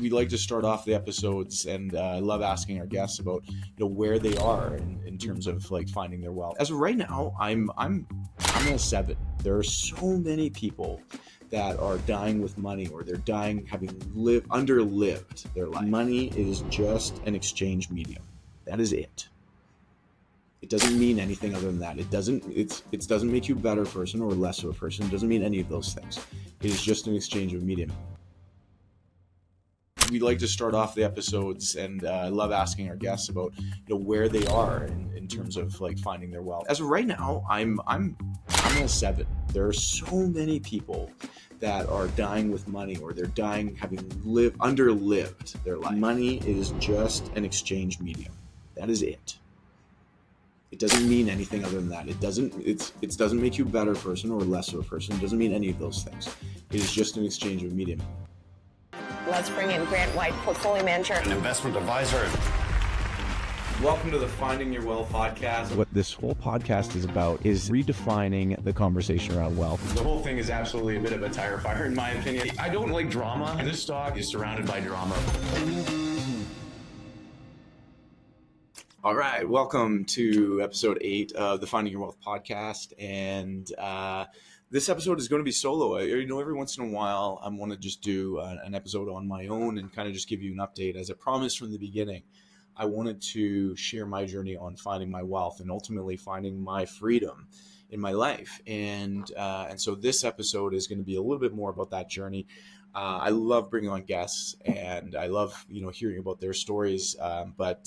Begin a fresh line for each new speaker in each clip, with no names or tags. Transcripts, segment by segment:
we like to start off the episodes, and I love asking our guests about where they are in terms of like finding their wealth. As of right now, I'm at a 7. There are so many people that are dying with money, or they're dying having underlived their life. Money is just an exchange medium. That is it. It doesn't mean anything other than that. It doesn't make you a better person or less of a person. It doesn't mean any of those things. It is just an exchange of medium. We like to start off the episodes, and I love asking our guests about where they are in terms of like finding their wealth. As of right now, I'm at a 7. There are so many people that are dying with money, or they're dying having underlived their life. Money is just an exchange medium. That is it. It doesn't mean anything other than that. It doesn't make you a better person or less of a person. It doesn't mean any of those things. It is just an exchange of medium.
Let's bring in Grant White, portfolio manager
and investment advisor.
Welcome to the Finding Your Wealth podcast. What this whole podcast is about is redefining the conversation around wealth.
The whole thing is absolutely a bit of a tire fire, in my opinion. I don't like drama, and this stock is surrounded by drama.
All right, welcome to episode 8 of the Finding Your Wealth podcast, and this episode is going to be solo. Every once in a while, I want to just do an episode on my own and kind of just give you an update. As I promised from the beginning, I wanted to share my journey on finding my wealth and ultimately finding my freedom in my life. And so this episode is going to be a little bit more about that journey. I love bringing on guests, and I love hearing about their stories. But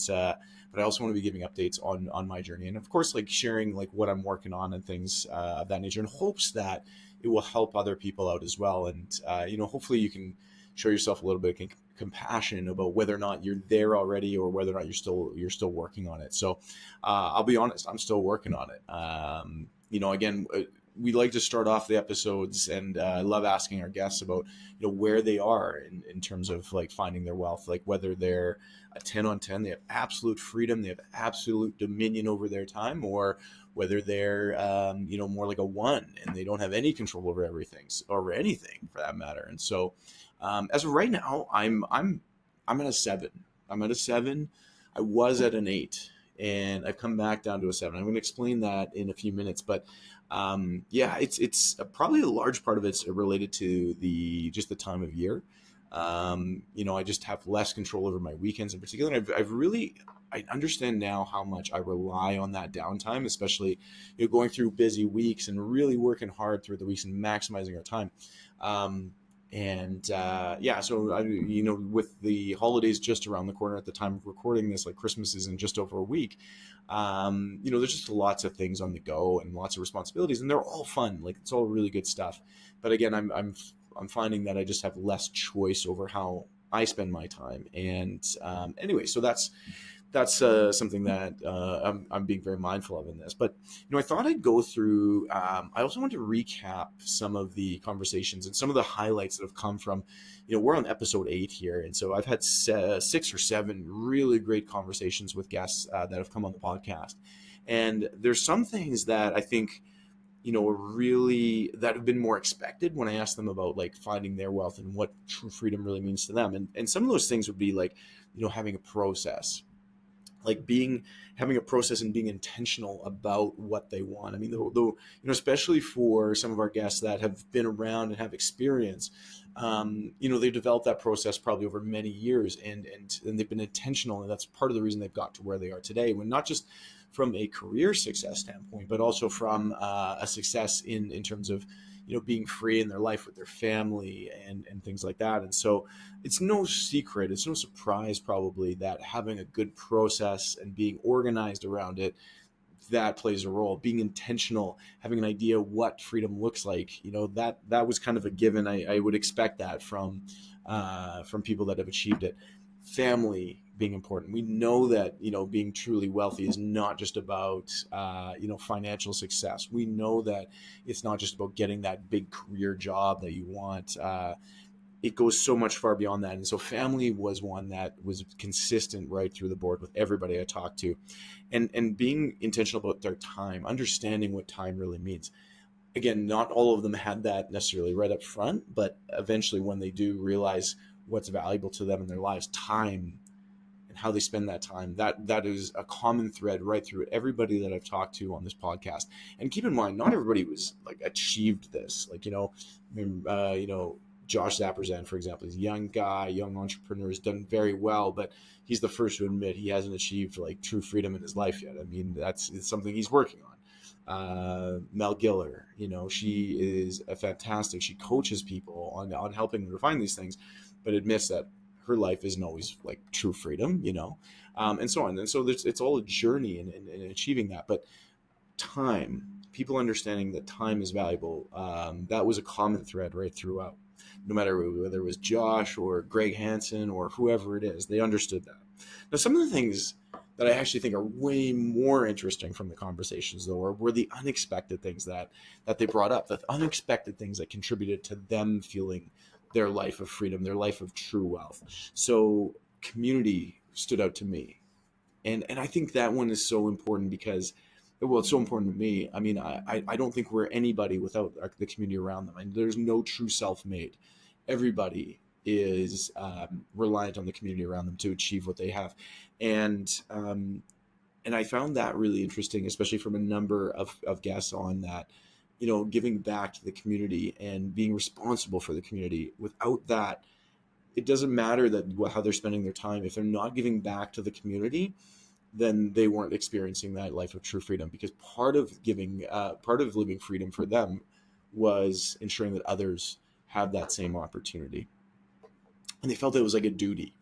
I also want to be giving updates on my journey, and of course, like sharing like what I'm working on and things of that nature, in hopes that it will help other people out as well. And hopefully you can show yourself a little bit of compassion about whether or not you're there already, or whether or not you're still working on it. So I'll be honest, I'm still working on it. Again, we like to start off the episodes, and I love asking our guests about where they are in terms of like finding their wealth, like whether they're a 10 on 10, they have absolute freedom, they have absolute dominion over their time, or whether they're more like a 1 and they don't have any control over everything or anything for that matter. And so as of right now, I'm at a 7. I'm at a 7. I was at an 8, and I've come back down to a 7. I'm going to explain that in a few minutes, but it's probably a large part of it's related to the time of year. I just have less control over my weekends in particular. And I understand now how much I rely on that downtime, especially going through busy weeks and really working hard through the weeks and maximizing our time. So with the holidays just around the corner at the time of recording this, like Christmas is in just over a week, there's just lots of things on the go and lots of responsibilities, and they're all fun. Like, it's all really good stuff. But again, I'm finding that I just have less choice over how I spend my time. And anyway, so that's something that I'm being very mindful of in this. But I thought I'd go through. I also want to recap some of the conversations and some of the highlights that have come from. We're on episode 8 here, and so I've had 6 or 7 really great conversations with guests that have come on the podcast. And there's some things that I think really that have been more expected when I ask them about like finding their wealth and what true freedom really means to them. And some of those things would be like having a process. Like having a process and being intentional about what they want. I mean, though, especially for some of our guests that have been around and have experience, they developed that process probably over many years, and they've been intentional, and that's part of the reason they've got to where they are today. When not just from a career success standpoint, but also from a success in terms of being free in their life with their family and things like that. And so it's no secret, it's no surprise probably that having a good process and being organized around it, that plays a role. Being intentional, having an idea what freedom looks like, that was kind of a given. I would expect that from people that have achieved it. Family being important. We know that, being truly wealthy is not just about, financial success. We know that it's not just about getting that big career job that you want. It goes so much far beyond that. And so family was one that was consistent right through the board with everybody I talked to, and being intentional about their time, understanding what time really means. Again, not all of them had that necessarily right up front, but eventually when they do realize what's valuable to them in their lives, time, and how they spend that time. That is a common thread right through everybody that I've talked to on this podcast. And keep in mind, not everybody was like achieved this. Like, Josh Zapperzan, for example, he's a young guy, young entrepreneur, has done very well, but he's the first to admit he hasn't achieved like true freedom in his life yet. I mean, it's something he's working on. Mel Giller, she is a fantastic. She coaches people on helping them refine these things, but admits that her life isn't always like true freedom, and so on. And so it's all a journey in achieving that. But time, people understanding that time is valuable, that was a common thread right throughout. No matter whether it was Josh or Greg Hansen or whoever it is, they understood that. Now, some of the things that I actually think are way more interesting from the conversations, though, were the unexpected things that they brought up, the unexpected things that contributed to them feeling their life of freedom, their life of true wealth. So community stood out to me. And I think that one is so important because, well, it's so important to me. I mean, I don't think we're anybody without the community around them. I mean, there's no true self-made. Everybody is reliant on the community around them to achieve what they have. And I found that really interesting, especially from a number of guests on that, giving back to the community and being responsible for the community. Without that, it doesn't matter how they're spending their time. If they're not giving back to the community, then they weren't experiencing that life of true freedom, because part of living freedom for them was ensuring that others have that same opportunity. And they felt it was like a duty.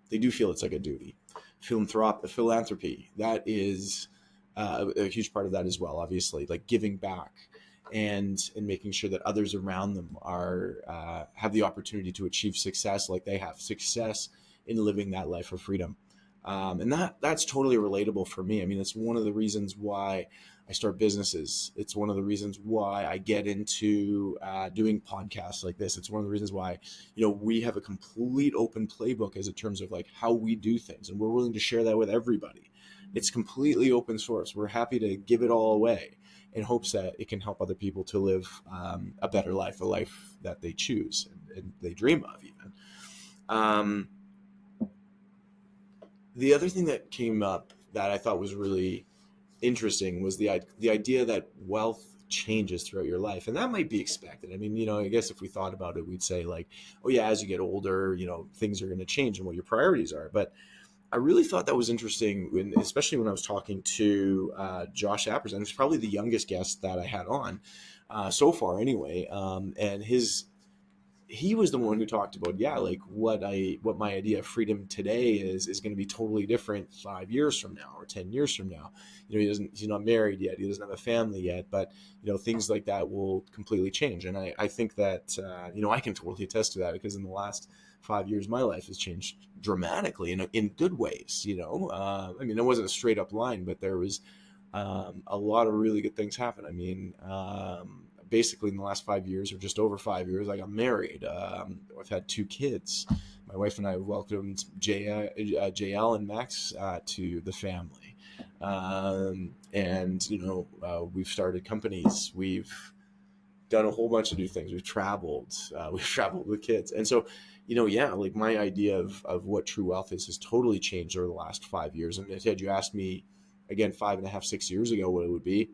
They do feel it's like a duty. Philanthropy, that is a huge part of that as well, obviously, like giving back and making sure that others around them have the opportunity to achieve success like they have success in living that life of freedom. And that's totally relatable for me. I mean, it's one of the reasons why I start businesses. It's one of the reasons why I get into doing podcasts like this. It's one of the reasons why, we have a complete open playbook as in terms of like how we do things, and we're willing to share that with everybody. It's completely open source. We're happy to give it all away in hopes that it can help other people to live a better life, a life that they choose and they dream of even. The other thing that came up that I thought was really interesting was the idea that wealth changes throughout your life. And that might be expected. I mean, I guess if we thought about it, we'd say like, oh yeah, as you get older, things are going to change and what your priorities are. But I really thought that was interesting, especially when I was talking to Josh Apperson, who's probably the youngest guest that I had on so far anyway. And he was the one who talked about, like what my idea of freedom today is going to be totally different 5 years from now or 10 years from now. He's not married yet. He doesn't have a family yet, but things like that will completely change. And I think that, I can totally attest to that, because in the last 5 years, my life has changed dramatically in good ways. I mean, it wasn't a straight up line, but there was a lot of really good things happen. I mean, basically in the last 5 years, or just over 5 years, I got married. I've had 2 kids. My wife and I welcomed JL and Max to the family. We've started companies. We've done a whole bunch of new things. We've traveled with kids. And so, like my idea of what true wealth is has totally changed over the last 5 years. And had you asked me again 5.5, 6 years ago what it would be,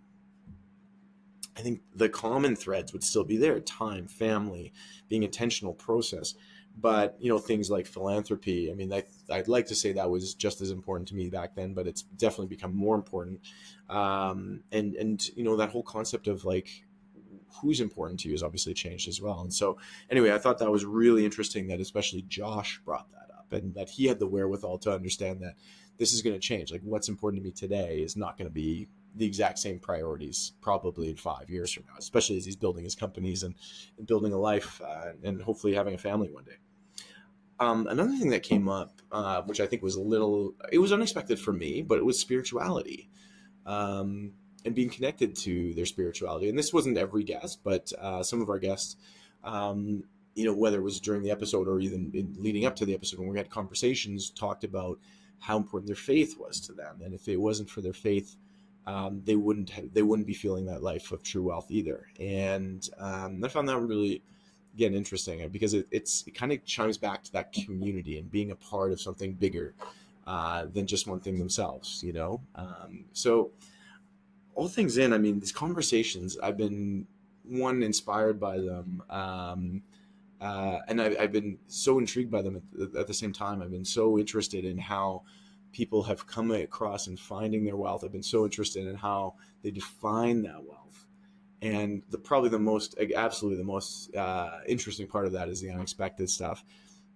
I think the common threads would still be there: time, family, being intentional, process. But, things like philanthropy, I mean, I'd like to say that was just as important to me back then, but it's definitely become more important. And that whole concept of like, who's important to you has obviously changed as well. And so anyway, I thought that was really interesting that especially Josh brought that up, and that he had the wherewithal to understand that this is going to change. Like, what's important to me today is not going to be the exact same priorities probably in 5 years from now, especially as he's building his companies and building a life and hopefully having a family one day. Another thing that came up, which I think was it was unexpected for me, but it was spirituality, and being connected to their spirituality. And this wasn't every guest, but some of our guests, whether it was during the episode or even leading up to the episode, when we had conversations, talked about how important their faith was to them. And if it wasn't for their faith, they wouldn't be feeling that life of true wealth either. And I found that really again interesting because it kind of chimes back to that community and being a part of something bigger than just one thing themselves, you know. So all things in, I mean, these conversations, I've been one inspired by them, and I've been so intrigued by them at the same time. I've been so interested in how people have come across and finding their wealth. I've been so interested in how they define that wealth. And probably the most, absolutely the most interesting part of that is the unexpected stuff.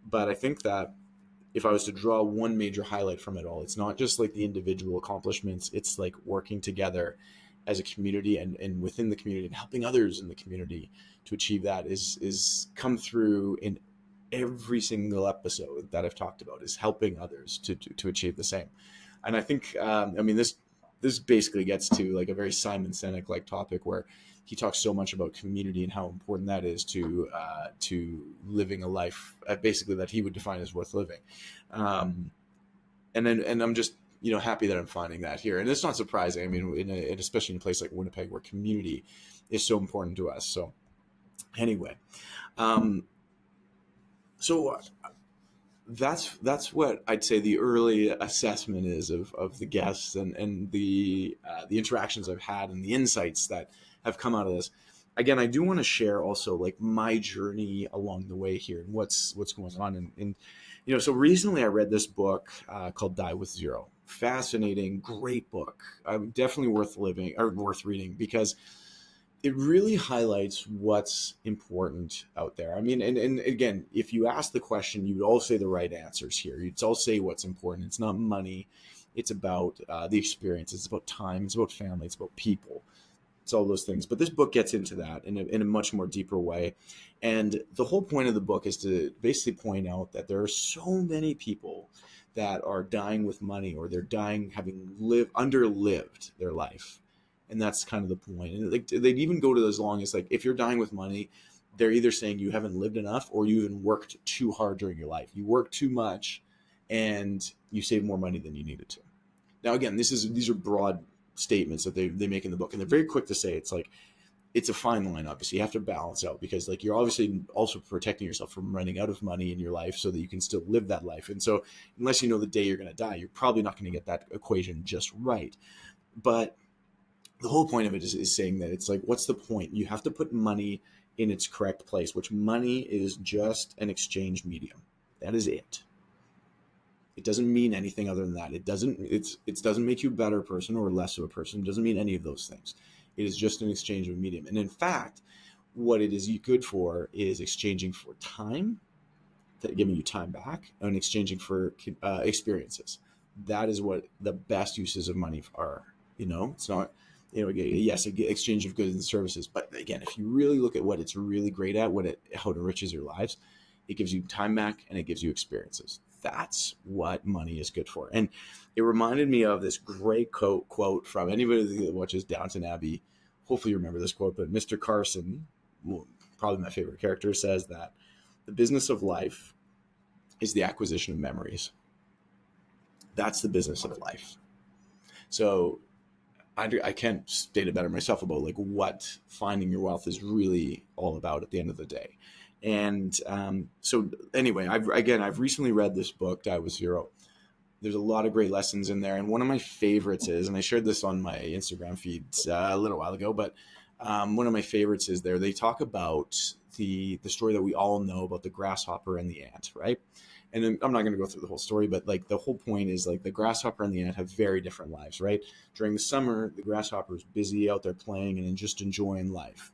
But I think that if I was to draw one major highlight from it all, it's not just like the individual accomplishments, it's like working together as a community and within the community and helping others in the community to achieve that is come through in every single episode that I've talked about, is helping others to achieve the same. And I think, I mean, this basically gets to like a very Simon Sinek like topic where he talks so much about community and how important that is to living a life basically that he would define as worth living. And I'm just, you know, happy that I'm finding that here. And it's not surprising. I mean, especially in a place like Winnipeg where community is so important to us. So anyway, so that's what I'd say the early assessment is of the guests and the interactions I've had and the insights that have come out of this. Again, I do want to share also like my journey along the way here and what's going on. And you know, so recently I read this book called Die with Zero. Fascinating, great book. Definitely worth reading because it really highlights what's important out there. I mean, and again, if you ask the question, you would all say the right answers here. You'd all say what's important. It's not money. It's about the experience. It's about time. It's about family. It's about people. It's all those things. But this book gets into that in a much more deeper way. And the whole point of the book is to basically point out that there are so many people that are dying with money, or they're dying having underlived their life. And that's kind of the point. And like, they'd even go to as long as like, if you're dying with money, they're either saying you haven't lived enough or you even worked too hard during your life. You worked too much and you saved more money than you needed to. Now, again, these are broad statements that they make in the book. And they're very quick to say, it's like, it's a fine line. Obviously, you have to balance out because like you're obviously also protecting yourself from running out of money in your life so that you can still live that life. And so unless you know the day you're going to die, you're probably not going to get that equation just right. But the whole point of it is saying that it's like, what's the point? You have to put money in its correct place, which money is just an exchange medium. That is it. It doesn't mean anything other than that. It doesn't make you a better person or less of a person. It doesn't mean any of those things. It is just an exchange of a medium. And in fact, what it is good for is exchanging for time, giving you time back, and exchanging for experiences. That is what the best uses of money are. You know, it's not, you know, yes, exchange of goods and services. But again, if you really look at what it's really great at, how it enriches your lives, it gives you time back and it gives you experiences. That's what money is good for. And it reminded me of this great quote from anybody that watches Downton Abbey. Hopefully you remember this quote, but Mr. Carson, probably my favorite character, says that the business of life is the acquisition of memories. That's the business of life. So I can't state it better myself about like what finding your wealth is really all about at the end of the day. And so anyway, I've recently read this book, Die with Zero. There's a lot of great lessons in there. And one of my favorites is, and I shared this on my Instagram feeds a little while ago, but one of my favorites is they talk about the story that we all know about the grasshopper and the ant, right? And I'm not going to go through the whole story, but like the whole point is like the grasshopper and the ant have very different lives, right? During the summer, the grasshopper is busy out there playing and just enjoying life.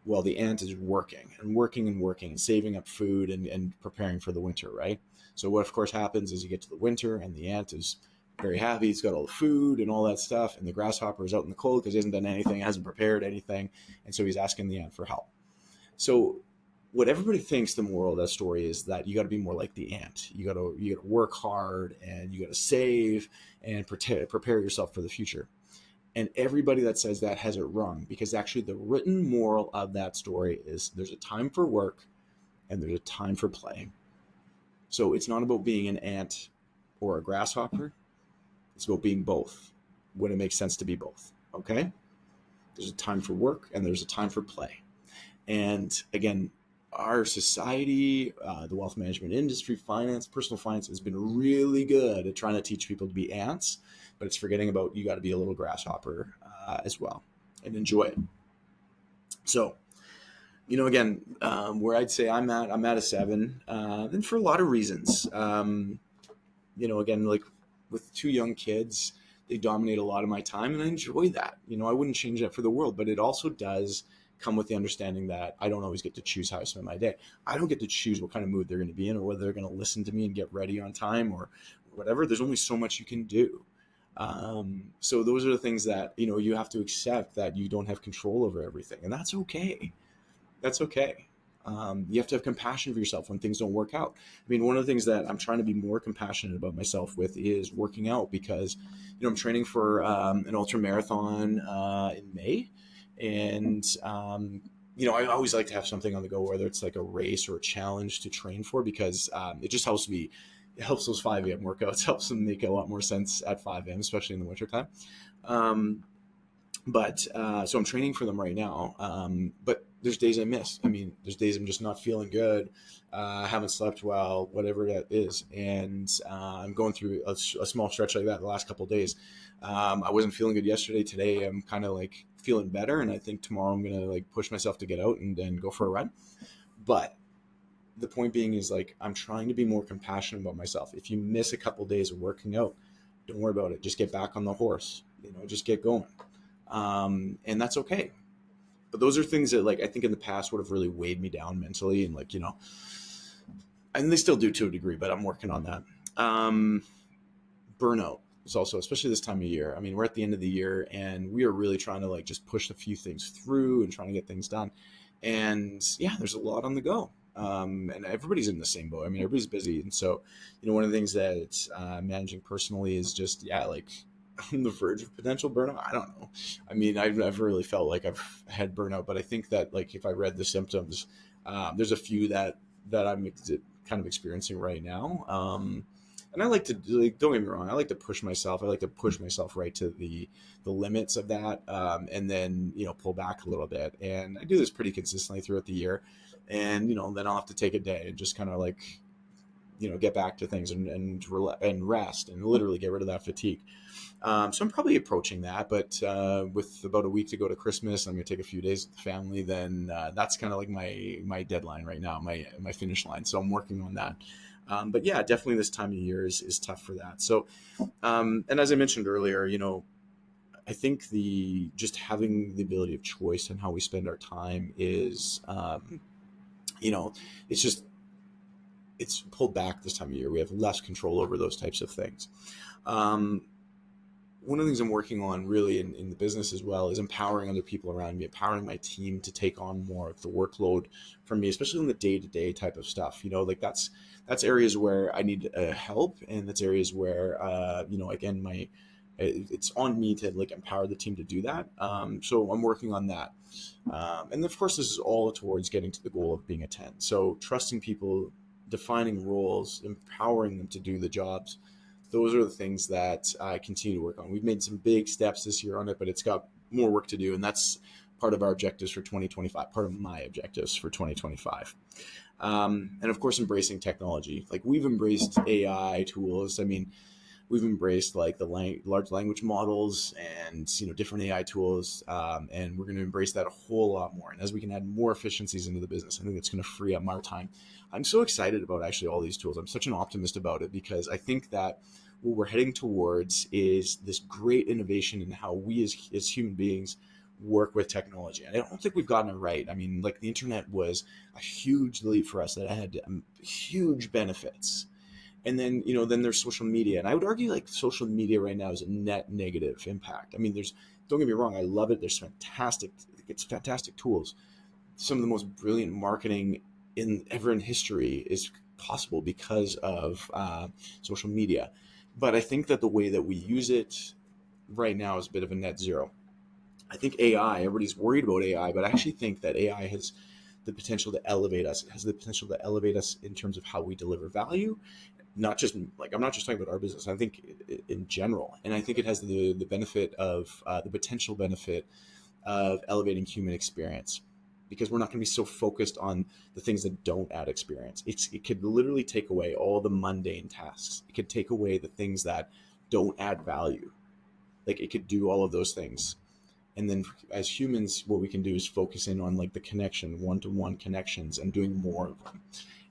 Well, the ant is working and saving up food and preparing for the winter, right? So what of course happens is you get to the winter and the ant is very happy. He's got all the food and all that stuff. And the grasshopper is out in the cold because he hasn't done anything, hasn't prepared anything. And so he's asking the ant for help. So what everybody thinks the moral of that story is that you got to be more like the ant. You got to work hard and you got to save and prepare yourself for the future. And everybody that says that has it wrong, because actually the written moral of that story is there's a time for work and there's a time for playing. So it's not about being an ant or a grasshopper. It's about being both when it makes sense to be both. Okay? There's a time for work and there's a time for play. And again, our society, the wealth management industry, finance, personal finance has been really good at trying to teach people to be ants, but it's forgetting about you got to be a little grasshopper as well and enjoy it. So, again, where I'd say I'm at a 7, and for a lot of reasons. Again, like with 2 young kids, they dominate a lot of my time, and I enjoy that. I wouldn't change that for the world, but it also does come with the understanding that I don't always get to choose how I spend my day. I don't get to choose what kind of mood they're going to be in, or whether they're going to listen to me and get ready on time or whatever. There's only so much you can do. So those are the things that, you have to accept, that you don't have control over everything, and that's okay. That's okay. You have to have compassion for yourself when things don't work out. I mean, one of the things that I'm trying to be more compassionate about myself with is working out, because, I'm training for an ultra marathon in May. And, I always like to have something on the go, whether it's like a race or a challenge to train for, because it just helps me. It helps those 5 a.m. workouts, helps them make a lot more sense at 5 a.m., especially in the wintertime. But so I'm training for them right now. But there's days I miss. I mean, there's days I'm just not feeling good. Haven't slept well, whatever that is. And I'm going through a small stretch like that the last couple of days. I wasn't feeling good yesterday. Today, I'm kind of like feeling better. And I think tomorrow I'm going to like push myself to get out and then go for a run. But the point being is, like, I'm trying to be more compassionate about myself. If you miss a couple of days of working out, don't worry about it. Just get back on the horse, just get going. And that's okay. But those are things that, like, I think in the past would have really weighed me down mentally, and like, and they still do to a degree, but I'm working on that. Burnout is also, especially this time of year. I mean, we're at the end of the year, and we are really trying to like just push a few things through and trying to get things done. And yeah, there's a lot on the go. And everybody's in the same boat. I mean, everybody's busy. And so, one of the things that it's managing personally is just, yeah, like, on the verge of potential burnout. I don't know. I mean, I've never really felt like I've had burnout, but I think that, like, if I read the symptoms, there's a few that I'm kind of experiencing right now. And I like to, like, don't get me wrong, I like to push myself. I like to push myself right to the limits of that, and then, pull back a little bit. And I do this pretty consistently throughout the year. And, then I'll have to take a day and just kind of like, get back to things and rest and literally get rid of that fatigue. So I'm probably approaching that, but with about a week to go to Christmas, I'm going to take a few days with the family. Then that's kind of like my deadline right now, my finish line. So I'm working on that. But yeah, definitely this time of year is tough for that. So, and as I mentioned earlier, I think just having the ability of choice and how we spend our time is, it's pulled back this time of year. We have less control over those types of things. One of the things I'm working on really in the business as well is empowering other people around me, empowering my team to take on more of the workload from me, especially in the day-to-day type of stuff. Like that's areas where I need help, and that's areas where, again, it's on me to like empower the team to do that. So I'm working on that. And of course, this is all towards getting to the goal of being a 10. So trusting people, defining roles, empowering them to do the jobs. Those are the things that I continue to work on. We've made some big steps this year on it, but it's got more work to do. And that's part of our objectives for 2025, part of my objectives for 2025. And of course, embracing technology. Like, we've embraced AI tools. I mean, we've embraced like the large language models and, different AI tools. And we're going to embrace that a whole lot more. And as we can add more efficiencies into the business, I think it's going to free up our time. I'm so excited about actually all these tools. I'm such an optimist about it, because I think that what we're heading towards is this great innovation in how we as human beings work with technology. And I don't think we've gotten it right. I mean, like, the internet was a huge leap for us that had huge benefits. And then, then there's social media. And I would argue like social media right now is a net negative impact. I mean, don't get me wrong, I love it. It's fantastic tools. Some of the most brilliant marketing ever in history is possible because of social media. But I think that the way that we use it right now is a bit of a net zero. I think AI, everybody's worried about AI, but I actually think that AI has the potential to elevate us. It has the potential to elevate us in terms of how we deliver value. I'm not just talking about our business. I think in general, and I think it has the potential benefit of elevating human experience. because we're not going to be so focused on the things that don't add experience. It could literally take away all the mundane tasks. It could take away the things that don't add value. Like it could do all of those things. And then as humans, what we can do is focus in on like the connection, one-to-one connections, and doing more of them.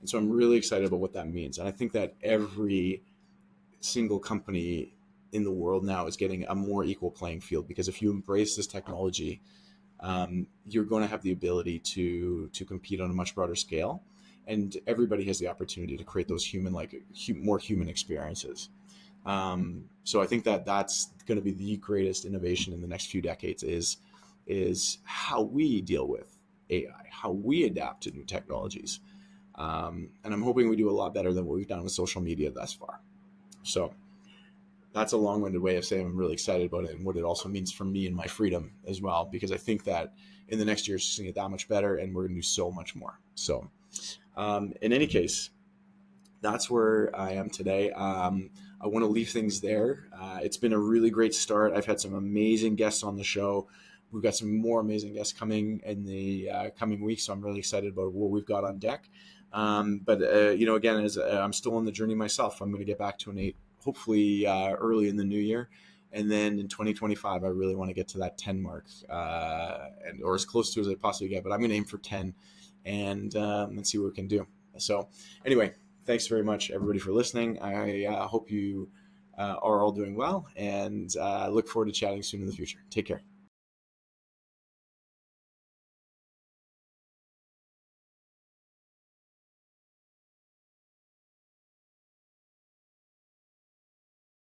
And so I'm really excited about what that means. And I think that every single company in the world now is getting a more equal playing field, because if you embrace this technology, you're going to have the ability to compete on a much broader scale, and everybody has the opportunity to create those more human experiences. So I think that that's going to be the greatest innovation in the next few decades is how we deal with AI, how we adapt to new technologies. And I'm hoping we do a lot better than what we've done with social media thus far. So that's a long-winded way of saying I'm really excited about it and what it also means for me and my freedom as well, because I think that in the next year it's just going to get that much better and we're going to do so much more. So in any case, that's where I am today. I want to leave things there. It's been a really great start. I've had some amazing guests on the show. We've got some more amazing guests coming in the coming weeks, so I'm really excited about what we've got on deck. But again, as I'm still on the journey myself, I'm going to get back to an 8, hopefully early in the new year. And then in 2025, I really want to get to that 10 mark, or as close to as I possibly get. But I'm going to aim for 10 and let's see what we can do. So anyway, thanks very much, everybody, for listening. I hope you are all doing well, and look forward to chatting soon in the future. Take care.